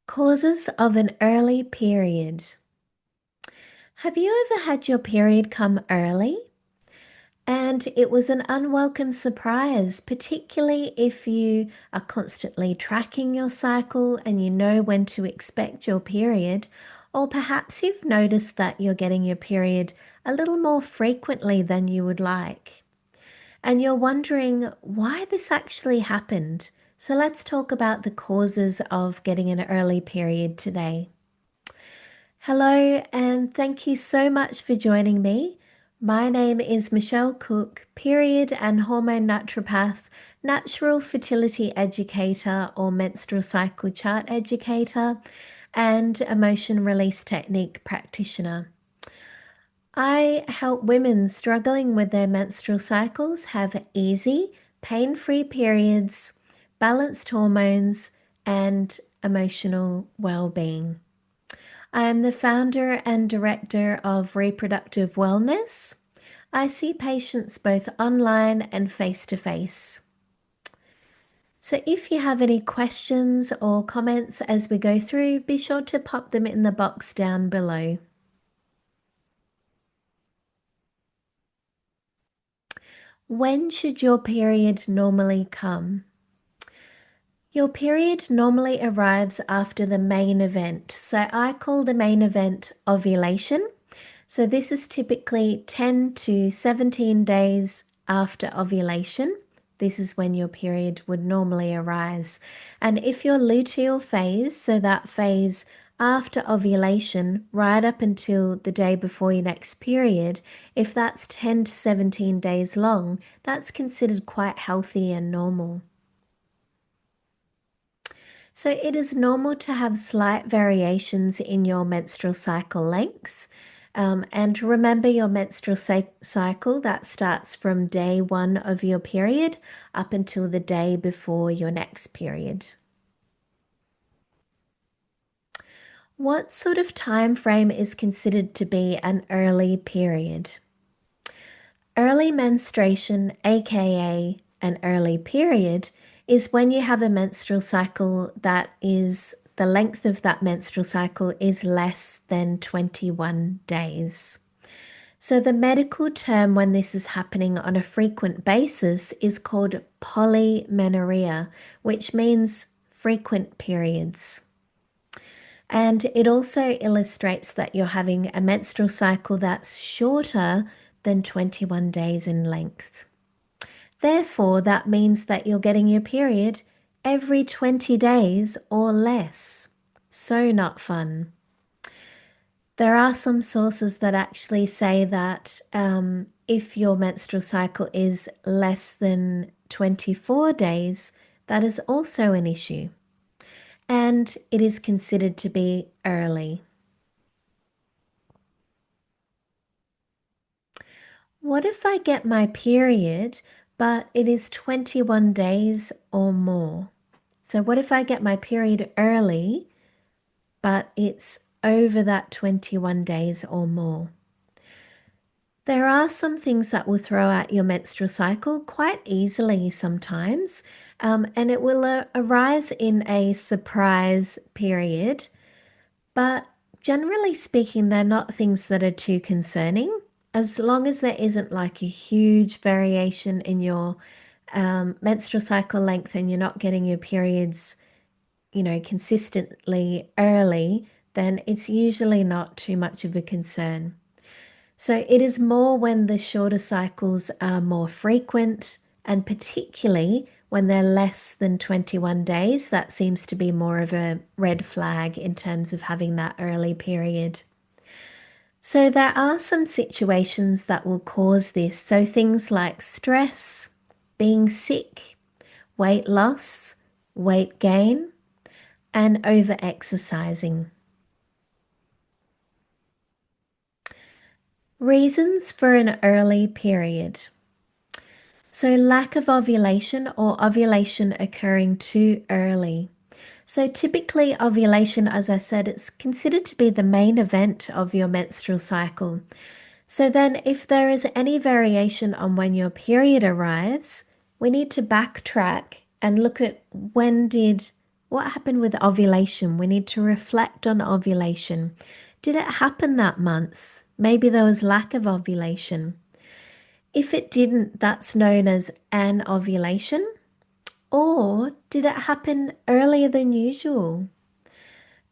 Causes of an early period. Have you ever had your period come early? And it was an unwelcome surprise, particularly if you are constantly tracking your cycle and you know when to expect your period, or perhaps you've noticed that you're getting your period a little more frequently than you would like. And you're wondering why this actually happened. So let's talk about the causes of getting an early period today. Hello, and thank you so much for joining me. My name is Michelle Cooke, period and hormone naturopath, natural fertility educator or menstrual cycle chart educator, and emotion release technique practitioner. I help women struggling with their menstrual cycles have easy, pain-free periods, balanced hormones, and emotional well-being. I am the founder and director of Reproductive Wellness. I see patients both online and face to face. So if you have any questions or comments as we go through, be sure to pop them in the box down below. When should your period normally come? Your period normally arrives after the main event. So I call the main event ovulation. So this is typically 10 to 17 days after ovulation. This is when your period would normally arise. And if your luteal phase, so that phase after ovulation, right up until the day before your next period, if that's 10 to 17 days long, that's considered quite healthy and normal. So it is normal to have slight variations in your menstrual cycle lengths. And remember your menstrual cycle that starts from day 1 of your period up until the day before your next period. What sort of time frame is considered to be an early period? Early menstruation, aka an early period, is when you have a menstrual cycle that is the length of that menstrual cycle is less than 21 days. So the medical term when this is happening on a frequent basis is called polymenorrhoea, which means frequent periods. And it also illustrates that you're having a menstrual cycle that's shorter than 21 days in length. Therefore, that means that you're getting your period every 20 days or less. So not fun. There are some sources that actually say that if your menstrual cycle is less than 24 days, that is also an issue. And it is considered to be early. What if I get my period, but it is 21 days or more? So what if I get my period early, but it's over that 21 days or more? There are some things that will throw out your menstrual cycle quite easily sometimes, and it will arise in a surprise period, but generally speaking, they're not things that are too concerning. As long as there isn't like a huge variation in your menstrual cycle length and you're not getting your periods, consistently early, then it's usually not too much of a concern. So it is more when the shorter cycles are more frequent, and particularly when they're less than 21 days, that seems to be more of a red flag in terms of having that early period. So there are some situations that will cause this. So things like stress, being sick, weight loss, weight gain, and over-exercising. Reasons for an early period. So lack of ovulation or ovulation occurring too early. So typically ovulation, as I said, it's considered to be the main event of your menstrual cycle. So then if there is any variation on when your period arrives, we need to backtrack and look at when did What happened with ovulation? We need to reflect on ovulation. Did it happen that month? Maybe there was lack of ovulation. If it didn't, that's known as an ovulation. Or did it happen earlier than usual?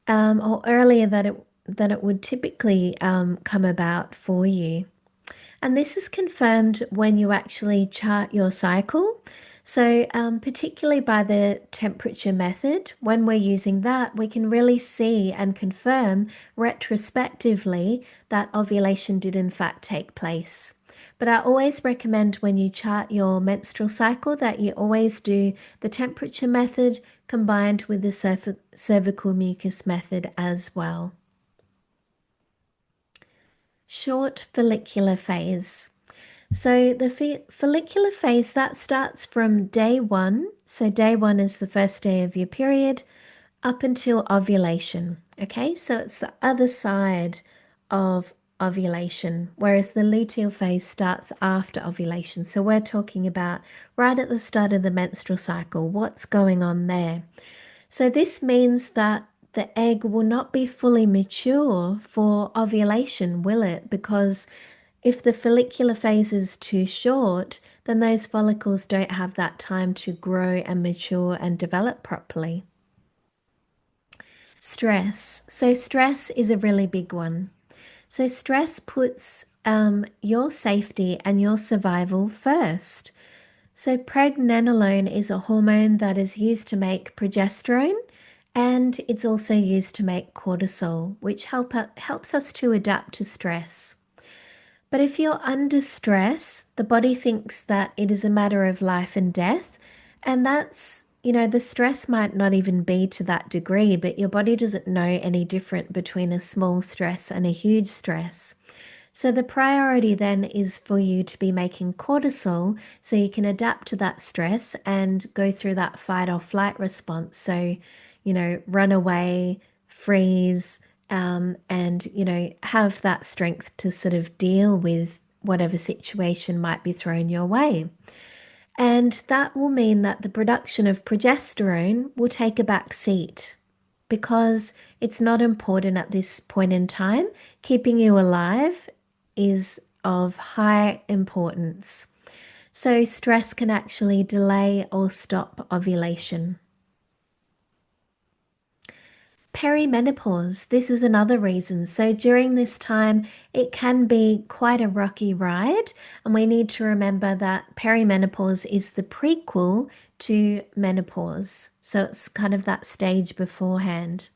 Or earlier than it would typically come about for you? And this is confirmed when you actually chart your cycle. So, particularly by the temperature method, when we're using that, we can really see and confirm retrospectively that ovulation did in fact take place. But I always recommend when you chart your menstrual cycle that you always do the temperature method combined with the cervical mucus method as well. Short follicular phase. So the follicular phase, that starts from day 1. So day 1 is the first day of your period up until ovulation. Okay, so it's the other side of ovulation, whereas the luteal phase starts after ovulation. So we're talking about right at the start of the menstrual cycle, what's going on there. So this means that the egg will not be fully mature for ovulation, will it? Because if the follicular phase is too short, then those follicles don't have that time to grow and mature and develop properly. Stress. So stress is a really big one. So stress puts your safety and your survival first. So pregnenolone is a hormone that is used to make progesterone, and it's also used to make cortisol, which helps us to adapt to stress. But if you're under stress, the body thinks that it is a matter of life and death. And that's, the stress might not even be to that degree, but your body doesn't know any different between a small stress and a huge stress. So the priority then is for you to be making cortisol so you can adapt to that stress and go through that fight or flight response. So, run away, freeze, and have that strength to sort of deal with whatever situation might be thrown your way. And that will mean that the production of progesterone will take a back seat because it's not important at this point in time. Keeping you alive is of high importance. So stress can actually delay or stop ovulation. Perimenopause, this is another reason. So during this time, it can be quite a rocky ride, and we need to remember that perimenopause is the prequel to menopause. So it's kind of that stage beforehand.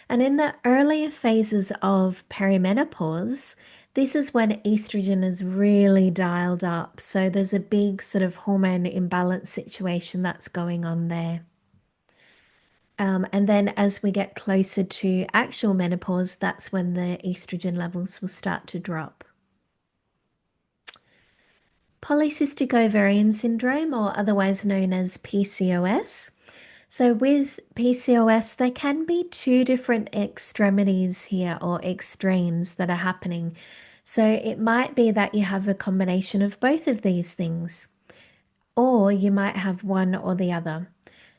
And in the earlier phases of perimenopause, this is when estrogen is really dialed up. So there's a big sort of hormone imbalance situation that's going on there. And then as we get closer to actual menopause, that's when the estrogen levels will start to drop. Polycystic ovarian syndrome, or otherwise known as PCOS. So with PCOS, there can be two different extremities here or extremes that are happening. So it might be that you have a combination of both of these things, or you might have one or the other.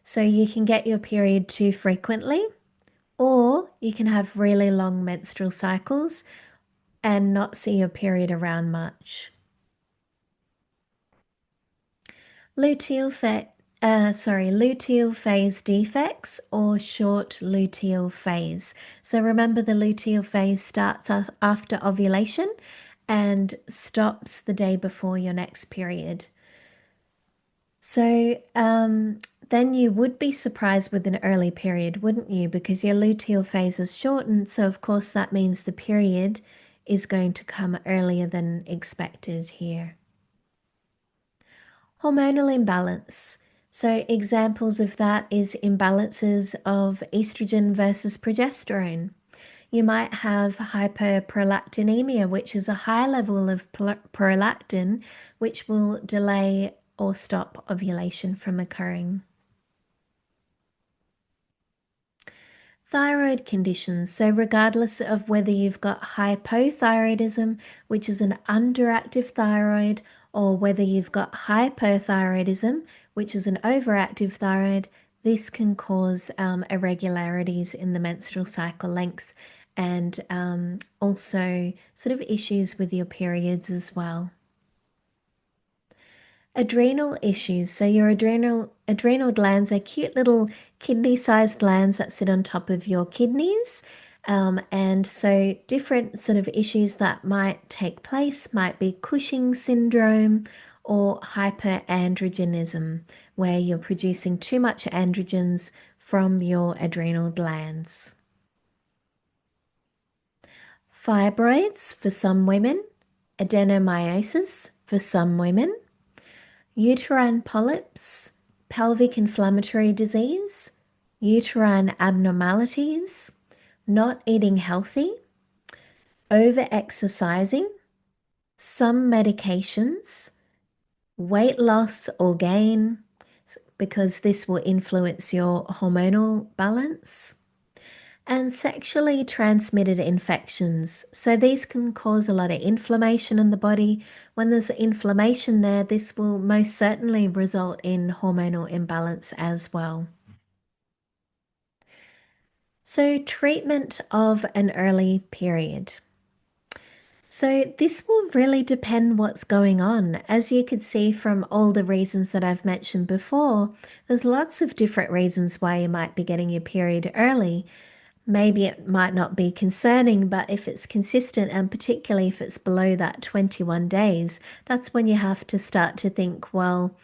So you can get your period too frequently, or you can have really long menstrual cycles and not see your period around much. Luteal phase defects or short luteal phase. So remember, the luteal phase starts after ovulation and stops the day before your next period. So then you would be surprised with an early period, wouldn't you? Because your luteal phase is shortened, so of course that means the period is going to come earlier than expected here. Hormonal imbalance. So examples of that is imbalances of estrogen versus progesterone. You might have hyperprolactinemia, which is a high level of prolactin, which will delay or stop ovulation from occurring. Thyroid conditions. So regardless of whether you've got hypothyroidism, which is an underactive thyroid, or whether you've got hyperthyroidism, which is an overactive thyroid, this can cause irregularities in the menstrual cycle length and also sort of issues with your periods as well. Adrenal issues. So your adrenal glands are cute little kidney-sized glands that sit on top of your kidneys. And so different sort of issues that might take place might be Cushing's syndrome or hyperandrogenism, where you're producing too much androgens from your adrenal glands. Fibroids for some women, adenomyosis for some women, uterine polyps, pelvic inflammatory disease, uterine abnormalities, not eating healthy, over-exercising, some medications, weight loss or gain, because this will influence your hormonal balance, and sexually transmitted infections. So these can cause a lot of inflammation in the body. When there's inflammation there, this will most certainly result in hormonal imbalance as well. So treatment of an early period. So this will really depend what's going on. As you could see from all the reasons that I've mentioned before, there's lots of different reasons why you might be getting your period early. Maybe it might not be concerning, but if it's consistent, and particularly if it's below that 21 days, that's when you have to start to think, well,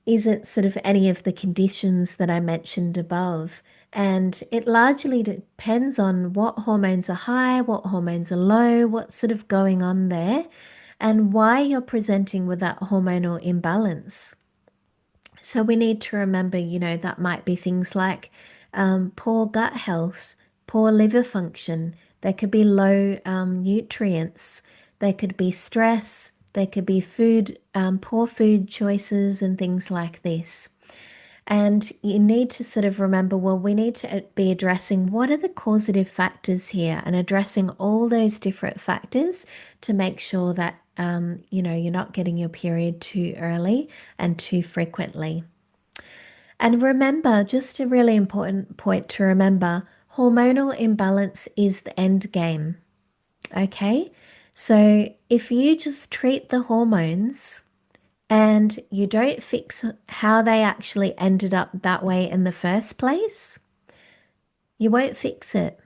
is it sort of any of the conditions that I mentioned above? And it largely depends on what hormones are high, what hormones are low, what's sort of going on there, and why you're presenting with that hormonal imbalance. So we need to remember, that might be things like poor gut health, poor liver function. There could be low nutrients. There could be stress. There could be poor food choices and things like this. And you need to sort of remember, well, we need to be addressing what are the causative factors here and addressing all those different factors to make sure that, you're not getting your period too early and too frequently. And remember, just a really important point to remember, hormonal imbalance is the end game. Okay? So if you just treat the hormones and you don't fix how they actually ended up that way in the first place, you won't fix it.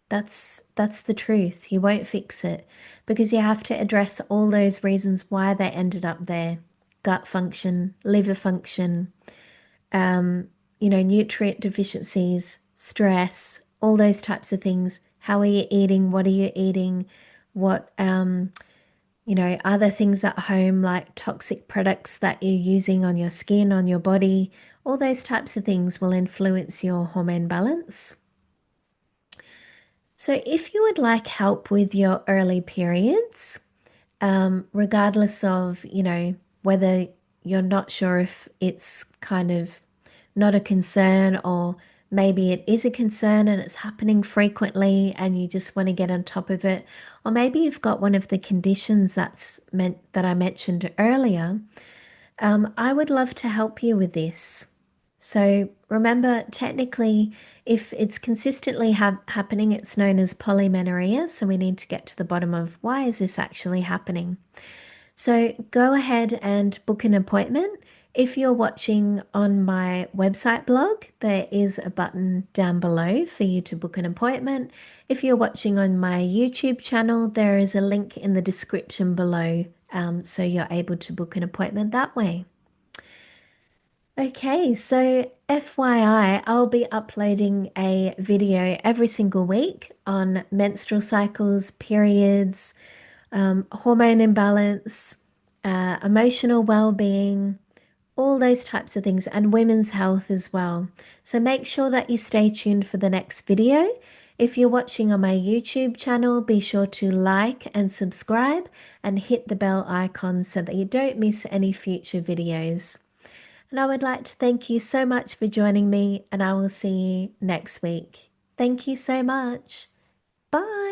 That's the truth. You won't fix it because you have to address all those reasons why they ended up there. Gut function, liver function, nutrient deficiencies, stress, all those types of things. How are you eating? What are you eating? What, other things at home like toxic products that you're using on your skin, on your body, all those types of things will influence your hormone balance. So if you would like help with your early periods, regardless of, whether you're not sure if it's kind of not a concern or maybe it is a concern and it's happening frequently and you just want to get on top of it, or maybe you've got one of the conditions that I mentioned earlier, I would love to help you with this. So remember, technically, if it's consistently happening, it's known as polymenorrhea. So we need to get to the bottom of why is this actually happening. So go ahead and book an appointment. If you're watching on my website blog, there is a button down below for you to book an appointment. If you're watching on my YouTube channel, there is a link in the description below, so you're able to book an appointment that way. Okay, so FYI, I'll be uploading a video every single week on menstrual cycles, periods, hormone imbalance, emotional well-being, all those types of things, and women's health as well. So make sure that you stay tuned for the next video. If you're watching on my YouTube channel, be sure to like and subscribe and hit the bell icon so that you don't miss any future videos. And I would like to thank you so much for joining me, and I will see you next week. Thank you so much. Bye.